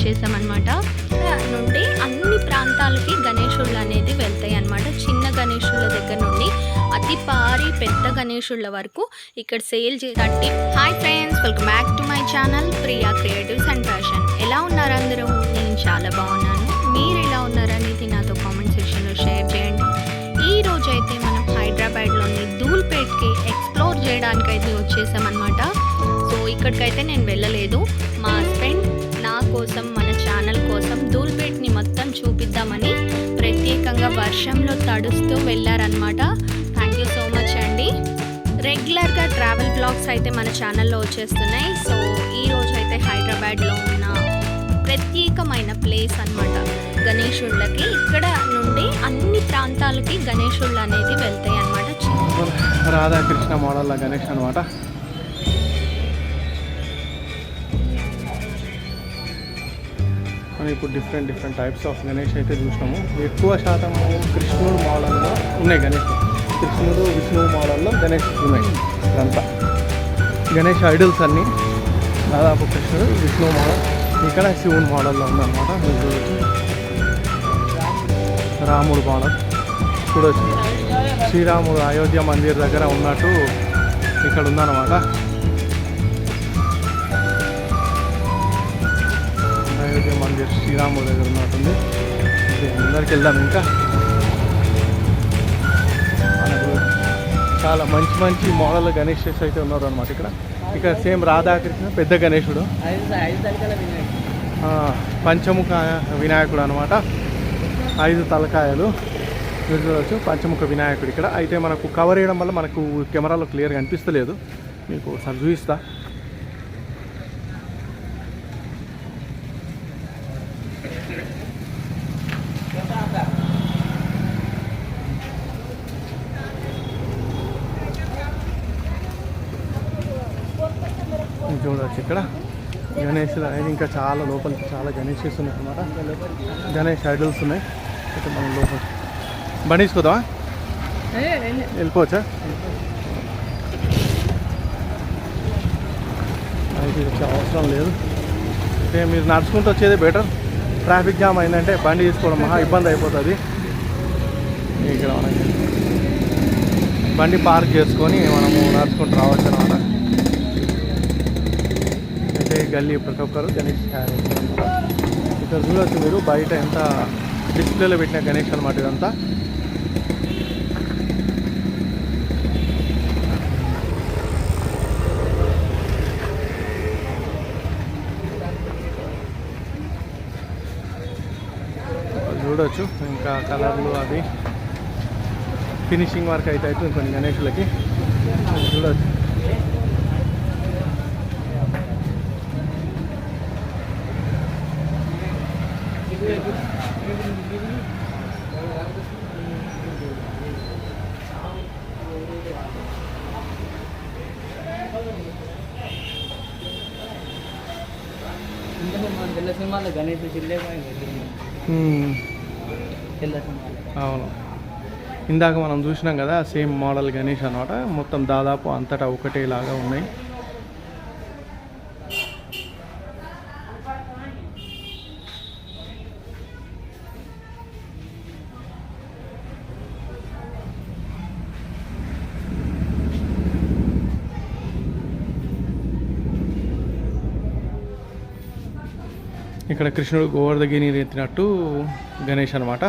వచ్చేసామన్నమాట. నుండి అన్ని ప్రాంతాలకి గణేశుళ్ళు అనేది వెళ్తాయి అన్నమాట. చిన్న గణేశుళ్ళ దగ్గర నుండి అతి భారీ పెద్ద గణేశుళ్ళ వరకు ఇక్కడ సేల్ చేసి. Hi friends, welcome back to my channel Priya creatives and fashion. ఎలా ఉన్నారు అందరూ? నేను చాలా బాగున్నాను. మీరు ఎలా ఉన్నారనేది నాతో కామెంట్ సెక్షన్లో షేర్ చేయండి. ఈ రోజు అయితే మనం హైదరాబాద్లోని ధూల్పేట్కి ఎక్స్ప్లోర్ చేయడానికి అయితే వచ్చేసామన్నమాట. సో ఇక్కడికైతే నేను వెళ్ళలేదు. మా హస్బెండ్ నా కోసం, మన ఛానల్ కోసం ధూల్పేట్ని మొత్తం చూపిద్దామని ప్రత్యేకంగా వర్షంలో తడుస్తూ వెళ్ళారనమాట. థ్యాంక్ యూ సో మచ్ అండి. రెగ్యులర్గా ట్రావెల్ బ్లాగ్స్ అయితే మన ఛానల్లో వచ్చేస్తున్నాయి. సో ఈరోజు అయితే హైదరాబాద్లో ఉన్న ప్రత్యేకమైన ప్లేస్ అన్నమాట గణేశుళ్ళకి. ఇక్కడ నుండి అన్ని ప్రాంతాలకి గణేశుళ్ళు అనేది వెళ్తాయి అన్నమాట. రాధాకృష్ణ మోడల్ గణేష్ అనమాట. మనం ఇప్పుడు డిఫరెంట్ టైప్స్ ఆఫ్ గణేష్ అయితే చూసినాము. ఎక్కువ శాతం కృష్ణుడు మోడల్లో ఉన్నాయి గణేష్. కృష్ణుడు, విష్ణువు మోడల్లో గణేష్ ఉన్నాయి. ఇదంతా గణేష్ ఐడల్స్ అన్నీ దాదాపు కృష్ణుడు, విష్ణువు మోడల్. ఇక్కడ శివుని మోడల్లో ఉందన్నమాట. రాముడు మోడల్ చూడవచ్చు. శ్రీరాముడు అయోధ్య మందిర్ దగ్గర ఉన్నట్టు ఇక్కడ ఉందన్నమాట. అయోధ్య మందిర్ శ్రీరాముడు దగ్గర ఉన్నట్టుంది. అందరికి వెళ్దాం. ఇంకా మనకు చాలా మంచి మోడల్ గణేషెస్ అయితే ఉన్నారు అనమాట. ఇక్కడ సేమ్ రాధాకృష్ణ పెద్ద గణేశుడు, పంచముఖ వినాయకుడు అనమాట. 5 తలకాయలు మీరు చూడవచ్చు. పంచముఖ వినాయకుడు ఇక్కడ అయితే మనకు కవర్ చేయడం వల్ల మనకు కెమెరాలో క్లియర్గా అనిపిస్తలేదు. మీకు ఒకసారి చూపిస్తా. చూడవచ్చు ఇక్కడ గణేష్ ఇంకా చాలా లోపలికి చాలా గణేషెస్ ఉన్నాయి అన్నమాట. గణేష్ ఐడల్స్ ఉన్నాయి. అయితే మనం లోపల బండి తీసుకుందామా? వెళ్ళిపోవచ్చా? అయితే వచ్చే అవసరం లేదు. అంటే మీరు నడుచుకుంటూ వచ్చేది బెటర్. ట్రాఫిక్ జామ్ అయిందంటే బండి తీసుకోవడం మహా ఇబ్బంది అయిపోతుంది. ఇక్కడ మనకి బండి పార్క్ చేసుకొని మనము నడుచుకుంటూ రావచ్చు అన్నమాట. అయితే గల్లీ ప్రతి ఒక్కరు గణేష్ తయారు చేస్తారన్నమాట. ఇక్కడ చూడవచ్చు మీరు బయట ఎంత డిస్ప్లేలో పెట్టిన గణేష్ అనమాట. ఇదంతా చూడవచ్చు. ఇంకా కలర్లు అవి ఫినిషింగ్ వర్క్ అయితే ఇంకొన్ని గణేషులకి చూడవచ్చు. అవును, ఇందాక మనం చూసినాం కదా సేమ్ మోడల్ గణేష్ అనమాట. మొత్తం దాదాపు అంతటా ఒకటేలాగా ఉన్నాయి. ఇక్కడ కృష్ణుడు గోవర్ధగిరి ఎత్తినట్టు గణేష్ అనమాట.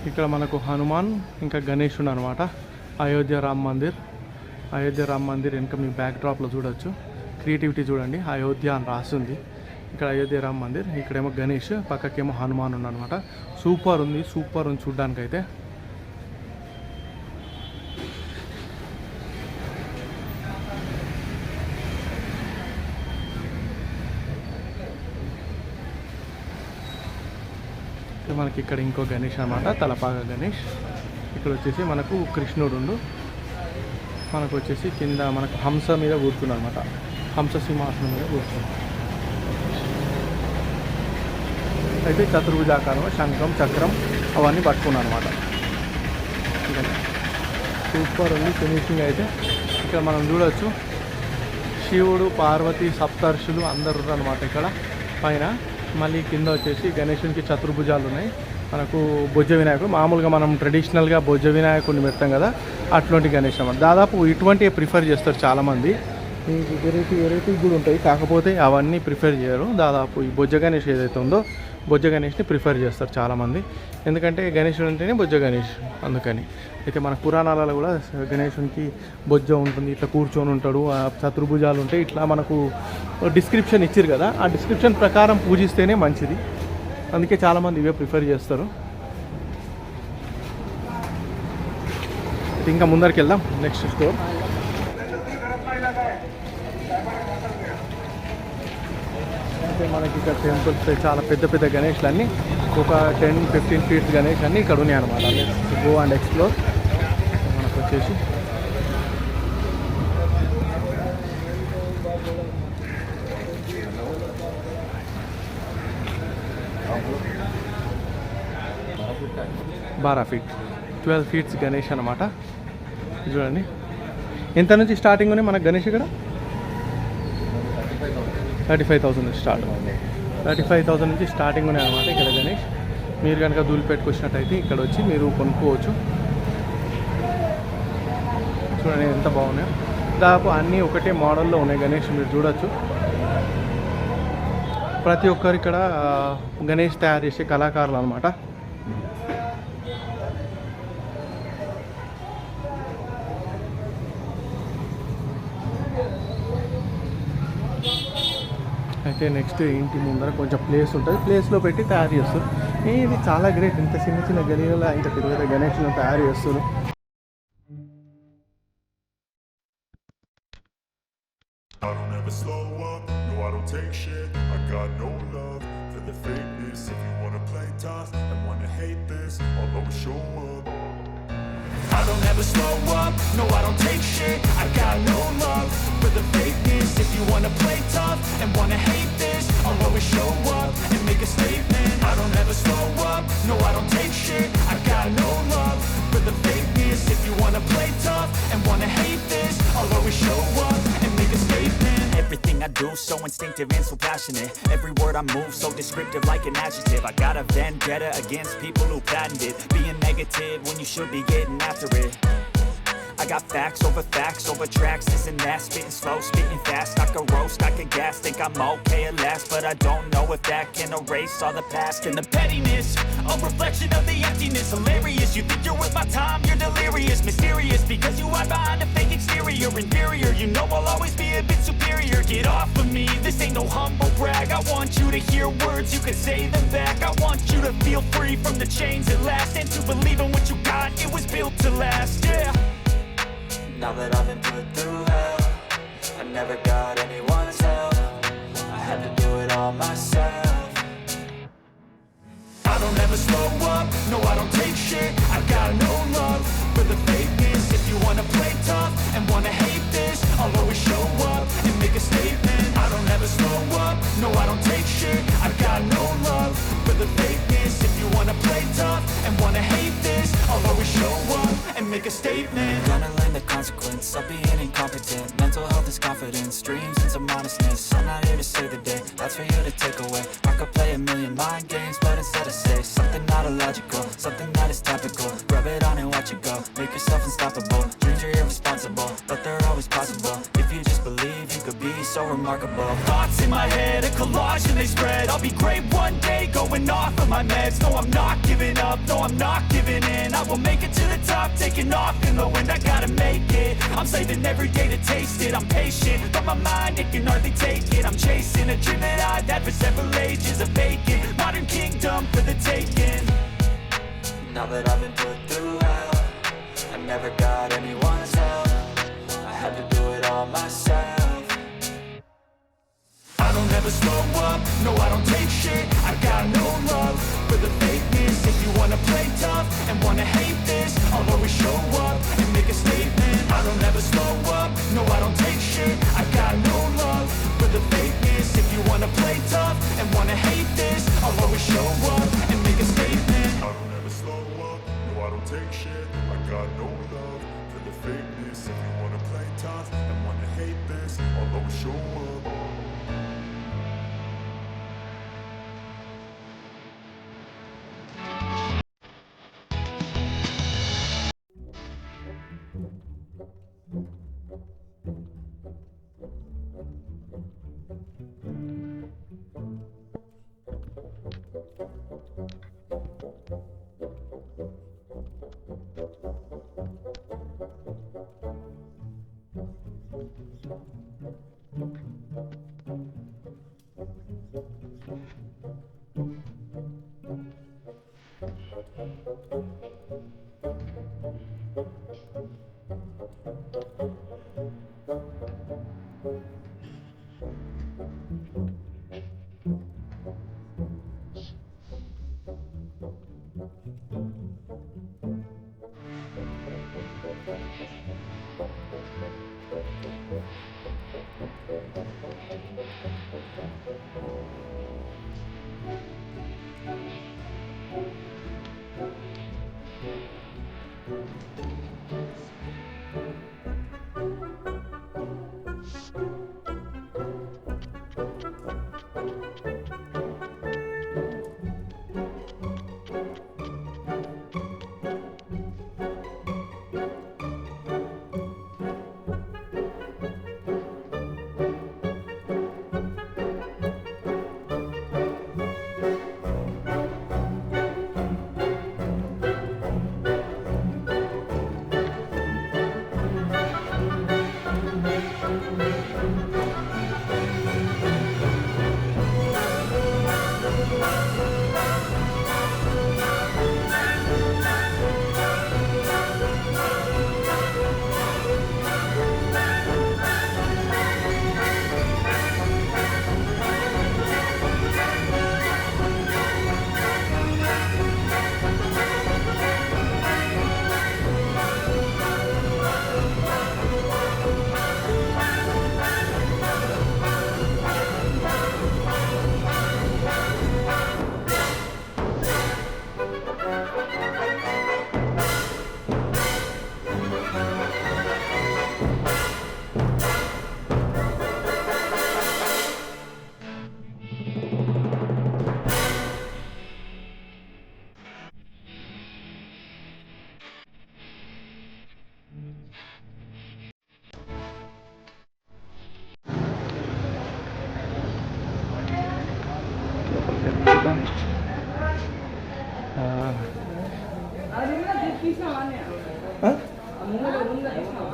ఇక్కడ మనకు హనుమాన్ ఇంకా గణేశుడు అనమాట. అయోధ్య రామ్ మందిర్ వెనుక మీ బ్యాక్ డ్రాప్లో చూడవచ్చు. క్రియేటివిటీ చూడండి. అయోధ్య అని రాస్తుంది. ఇక్కడ అయోధ్య రామ్ మందిర్, ఇక్కడేమో గణేష్, పక్కకేమో హనుమాన్ ఉన్నమాట. సూపర్ ఉంది చూడ్డానికైతే. మనకి ఇక్కడ ఇంకో గణేష్ అన్నమాట, తలపాగ గణేష్. ఇక్కడ వచ్చేసి మనకు కృష్ణుడు మనకు వచ్చేసి కింద మనకు హంస మీద కూర్చున్నాడు అనమాట, హంస సింహాసనం మీద కూర్చున్నాడు. అయితే చతుర్భుజాకారం శంఖం చక్రం అవన్నీ పట్టుకున్నాను అనమాట. సూపర్ ఉంది ఫినిషింగ్ అయితే. ఇక్కడ మనం చూడవచ్చు శివుడు పార్వతి సప్తర్షులు అందరు అనమాట ఇక్కడ పైన. మళ్ళీ కింద వచ్చేసి గణేశునికి చతుర్భుజాలు ఉన్నాయి. మనకు బొజ్జ వినాయకుడు మామూలుగా మనం ట్రెడిషనల్గా బొజ్జ వినాయకుడిని పెడతాం కదా, అటువంటి గణేష్ అన్నమాట. దాదాపు ఇటువంటివి ప్రిఫర్ చేస్తారు చాలామంది. మీకు వెరైటీ కూడా ఉంటాయి, కాకపోతే అవన్నీ ప్రిఫర్ చేయరు. దాదాపు ఈ బొజ్జ గణేష్ ఏదైతే ఉందో బొజ్జ గణేష్ని ప్రిఫర్ చేస్తారు చాలామంది. ఎందుకంటే గణేశుడు అంటేనే బొజ్జ గణేష్ అందుకని. అయితే మన పురాణాలలో కూడా గణేశునికి బొజ్జ ఉంటుంది, ఇట్లా కూర్చొని ఉంటాడు, చతుర్భుజాలు ఉంటాయి, ఇట్లా మనకు డిస్క్రిప్షన్ ఇచ్చారు కదా, ఆ డిస్క్రిప్షన్ ప్రకారం పూజిస్తేనే మంచిది. అందుకే చాలామంది ఇవే ప్రిఫర్ చేస్తారు. ఇంకా ముందరికి వెళ్దాం నెక్స్ట్ స్టోర్. అయితే మనకి ఇక్కడ టెంపుల్స్ చాలా పెద్ద పెద్ద గణేష్లు అన్నీ ఒక 10-15 ఫీట్స్ గణేష్ అన్నీ ఇక్కడ ఉన్నాయి అనమాట. Go and explore. మనకు వచ్చేసి బారా ఫీట్ 12 ఫీట్స్ గణేష్ అనమాట. చూడండి ఎంత నుంచి స్టార్టింగ్ ఉన్నాయి మనకు గణేష్ ఇక్కడ 35,000 నుంచి స్టార్ట్. 35,000 నుంచి స్టార్టింగ్ ఉన్నాయి అనమాట ఇక్కడ గణేష్. మీరు కనుక ధూళిపేటకు వచ్చినట్టయితే ఇక్కడ వచ్చి మీరు కొనుక్కోవచ్చు. చూడండి ఎంత బాగున్నాయో. దాదాపు అన్నీ ఒకటే మోడల్లో ఉన్నాయి గణేష్, మీరు చూడొచ్చు. ప్రతి ఒక్కరు ఇక్కడ గణేష్ తయారు చేసే కళాకారులు అనమాట. అయితే నెక్స్ట్ ఇంటి ముందర కొంచెం ప్లేస్ ఉంటుంది, ప్లేస్లో పెట్టి తయారు చేస్తారు. ఇది చాలా గ్రేట్. ఇంత చిన్న చిన్న గలీలలో ఇంత పెద్ద గణేష్ను తయారు చేస్తారు. I don't ever slow up, no I don't take shit. I got no love for the fakeness. If you wanna play tough and wanna hate this, I'll always show up. I don't ever slow up, no I don't take shit. I got no love for the fakeness. If you wanna play tough and wanna hate this, I'll always show up and make a statement. I don't ever slow up, no I don't take shit. I got no love for the fakeness. If you wanna play tough and wanna hate this, I'll always show up and make a statement. Everything I do so instinctive and so passionate. Every word I move so descriptive like an adjective. I got a vendetta against people who patented being negative when you should be getting after it. I got facts over tracks, this and that, spitting slow, spitting fast. I could roast, I could gas, think I'm okay at last, but I don't know if that can erase all the past. And the pettiness, a reflection of the emptiness. Hilarious, you think you're worth my time, you're delirious. Mysterious, because you hide behind a fake exterior. Inferior, you know I'll always be a bit superior. Get off of me, this ain't no humble brag. I want you to hear words, you can say them back. I want you to feel free from the chains at last, and to believe in what you got, it was built to last, yeah. Now that I've been put through hell, I never got anyone's help. I had to do it all myself. I don't ever slow up, no I don't take shit. I got no love for the fakeness. If you wanna play tough and wanna hate this, I'll always show up and make a statement. I don't ever slow up, no I don't take shit. I got no love for the fakeness. If you wanna play tough and wanna hate this, I'll always show up and make a statement. Gonna learn the consequence of being incompetent. Mental health is confidence, dreams and some honestness. I'm not here to save the day, that's for you to take away. I could play a million mind games, but instead I say something not illogical, something that is topical. Rub it on and watch it go, make yourself unstoppable. Dreams are irresponsible, but they're always possible. If you just believe, you could be so remarkable. Thoughts in my head, a collage and they spread. I'll be great one day, going off of my meds. No, I'm not giving up, no, I'm not giving in. I will make it to the top, taking off in the wind. I gotta make it, I'm saving every day to taste it. I'm patient, but my mind, it can hardly take it. I'm chasing a dream that I've had for several ages. A vacant, modern kingdom for the taking. Now that I've been put through hell, I never got anyone's help. I had to do it all myself. I don't ever slow up, no I don't take shit. I got no love for the fakeness. If you wanna play tough and wanna hate this, I'll always show up and make a statement. I don't ever slow up, no I don't take shit. I got no love for the fakeness. If you wanna play tough and wanna hate this, I'll always show take shit. I got no love for the fakeness. If you wanna play tough and wanna hate this, I'll always show up.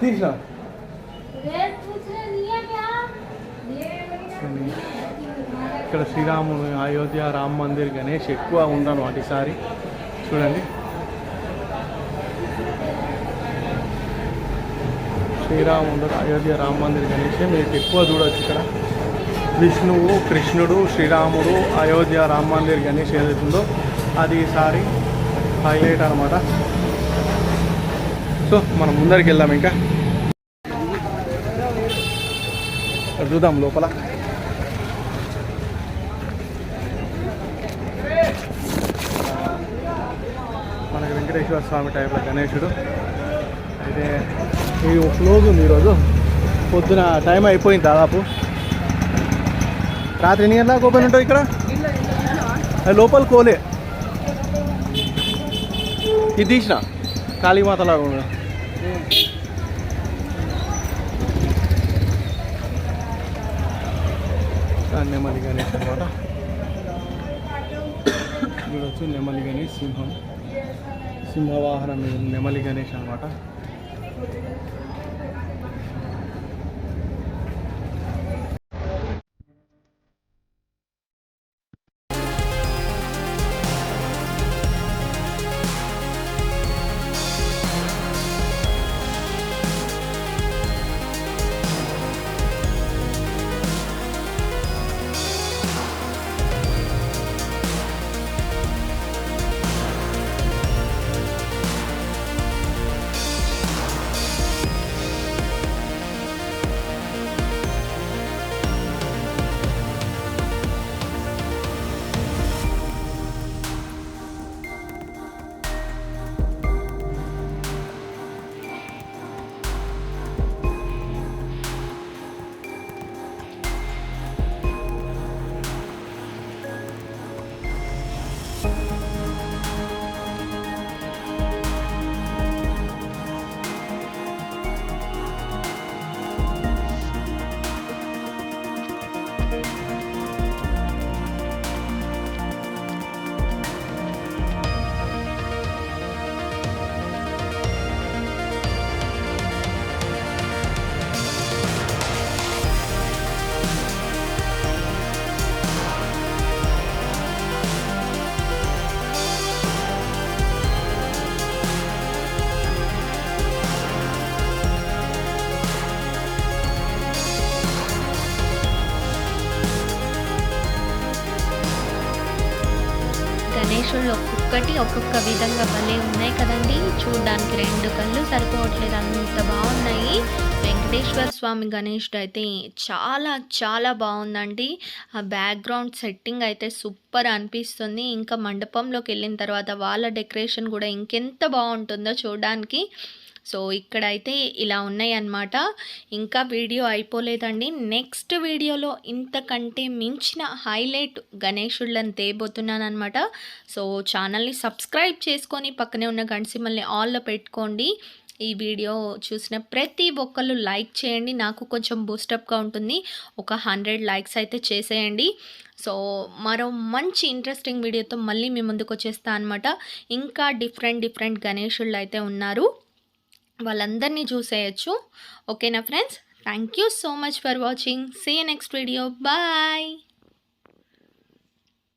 తీసిన ఇక్కడ శ్రీరాముడు అయోధ్య రామ్ మందిర్ గణేష్ ఎక్కువ ఉందన్నమాట ఈసారి చూడండి. శ్రీరాముడు అయోధ్య రామ్ మందిర్ గణేష్ మీకు ఎక్కువ చూడవచ్చు. ఇక్కడ విష్ణువు, కృష్ణుడు, శ్రీరాముడు, అయోధ్య రామ్ మందిర్ గణేష్ ఏదైతుందో అది ఈసారి హైలైట్ అనమాట. సో మనం ముందరికి వెళ్దాం. ఇంకా చూద్దాం లోపల. మనకి వెంకటేశ్వర స్వామి టైప్లో గణేశుడు అయితే ఈ క్లోజ్ ఉంది ఈరోజు. పొద్దున టైం అయిపోయింది దాదాపు. రాత్రి ఎన్ని గంటలకు ఓపెన్ ఉంటుంది ఇక్కడ? లోపల కోలే ఇది తీసిన కాళీమాతలాగా ఉంది. నెమలి గణేష్ అనమాట. చూడొచ్చు నెమలి గణేష్, సింహవాహనం నెమలి గణేష్ అనమాట. గణేశుళ్ళు ఒక్కొక్కటి ఒక్కొక్క విధంగా భలే ఉన్నాయి కదండి. చూడడానికి 2 కళ్ళు సరిపోవట్లేదు, అంత బాగున్నాయి. వెంకటేశ్వర స్వామి గణేశుడు అయితే చాలా చాలా బాగుందండి. ఆ బ్యాక్గ్రౌండ్ సెట్టింగ్ అయితే సూపర్ అనిపిస్తుంది. ఇంకా మండపంలోకి వెళ్ళిన తర్వాత వాళ్ళ డెకరేషన్ కూడా ఇంకెంత బాగుంటుందో చూడడానికి. సో ఇక్కడైతే ఇలా ఉన్నాయన్నమాట. ఇంకా వీడియో అయిపోలేదండి. నెక్స్ట్ వీడియోలో ఇంతకంటే మించిన హైలైట్ గణేశుళ్ళని తేబోతున్నాను అనమాట. సో ఛానల్ని సబ్స్క్రైబ్ చేసుకొని పక్కనే ఉన్న గంట సింబల్ని ఆల్లో పెట్టుకోండి. ఈ వీడియో చూసిన ప్రతి ఒక్కళ్ళు లైక్ చేయండి, నాకు కొంచెం బూస్టప్గా ఉంటుంది. ఒక 100 లైక్స్ అయితే చేసేయండి. సో మరో మంచి ఇంట్రెస్టింగ్ వీడియోతో మళ్ళీ మీ ముందుకు వచ్చేస్తా అనమాట. ఇంకా డిఫరెంట్ గణేశుళ్ళు అయితే ఉన్నారు, వాళ్ళందరినీ చూసేయచ్చు. ఓకేనా friends, thank you so much for watching. See you next video. Bye.